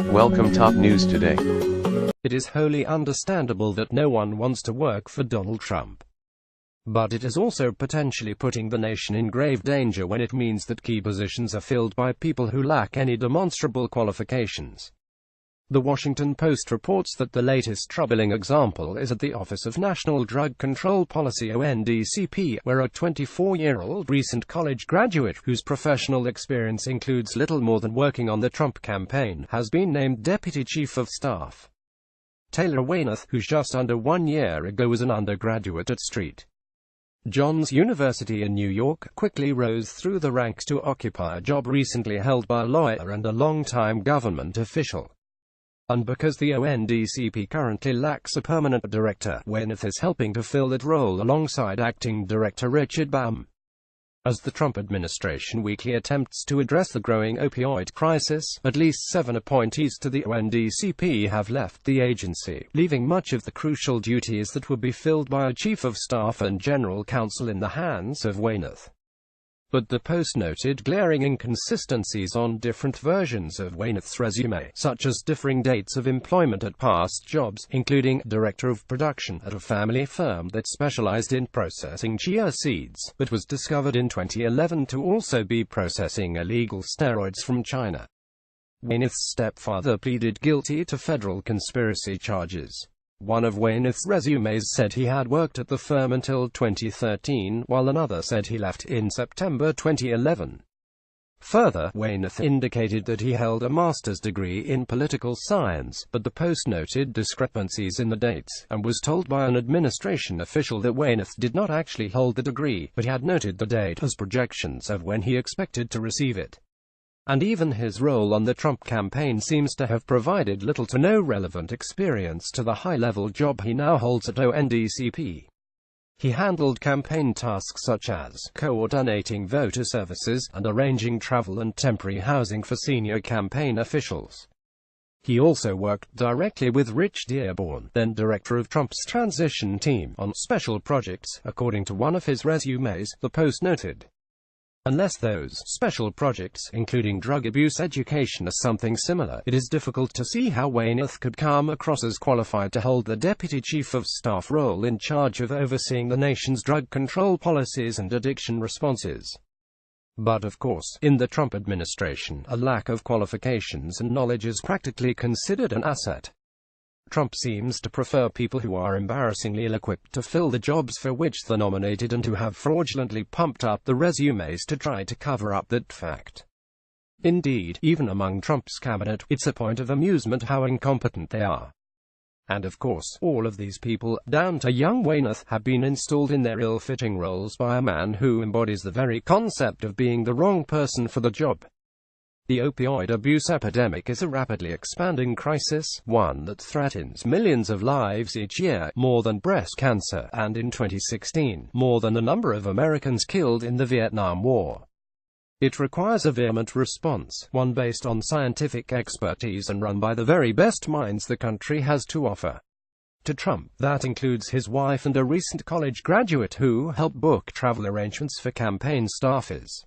Welcome Top News Today. It is wholly understandable that no one wants to work for Donald Trump. But it is also potentially putting the nation in grave danger when it means that key positions are filled by people who lack any demonstrable qualifications. The Washington Post reports that the latest troubling example is at the Office of National Drug Control Policy (ONDCP), where a 24-year-old recent college graduate, whose professional experience includes little more than working on the Trump campaign, has been named Deputy Chief of Staff. Taylor Weymouth, who just under 1 year ago was an undergraduate at St. John's University in New York, quickly rose through the ranks to occupy a job recently held by a lawyer and a long-time government official. And because the ONDCP currently lacks a permanent director, Weymouth is helping to fill that role alongside acting director Richard Baum. As the Trump administration weekly attempts to address the growing opioid crisis, at least 7 appointees to the ONDCP have left the agency, leaving much of the crucial duties that would be filled by a chief of staff and general counsel in the hands of Weymouth. But the Post noted glaring inconsistencies on different versions of Weymouth's resume, such as differing dates of employment at past jobs, including director of production at a family firm that specialized in processing chia seeds, but was discovered in 2011 to also be processing illegal steroids from China. Weymouth's stepfather pleaded guilty to federal conspiracy charges. One of Weymouth's resumes said he had worked at the firm until 2013, while another said he left in September 2011. Further, Weymouth indicated that he held a master's degree in political science, but the Post noted discrepancies in the dates, and was told by an administration official that Weymouth did not actually hold the degree, but had noted the date as projections of when he expected to receive it. And even his role on the Trump campaign seems to have provided little to no relevant experience to the high-level job he now holds at ONDCP. He handled campaign tasks such as coordinating voter services and arranging travel and temporary housing for senior campaign officials. He also worked directly with Rich Dearborn, then director of Trump's transition team, on special projects, according to one of his resumes, the Post noted. Unless those special projects, including drug abuse education, are something similar, it is difficult to see how Weymouth could come across as qualified to hold the Deputy Chief of Staff role in charge of overseeing the nation's drug control policies and addiction responses. But of course, in the Trump administration, a lack of qualifications and knowledge is practically considered an asset. Trump seems to prefer people who are embarrassingly ill-equipped to fill the jobs for which they're nominated and who have fraudulently pumped up the resumes to try to cover up that fact. Indeed, even among Trump's cabinet, it's a point of amusement how incompetent they are. And of course, all of these people, down to young Weymouth, have been installed in their ill-fitting roles by a man who embodies the very concept of being the wrong person for the job. The opioid abuse epidemic is a rapidly expanding crisis, one that threatens millions of lives each year, more than breast cancer, and in 2016, more than the number of Americans killed in the Vietnam War. It requires a vehement response, one based on scientific expertise and run by the very best minds the country has to offer. To Trump, that includes his wife and a recent college graduate who helped book travel arrangements for campaign staffers.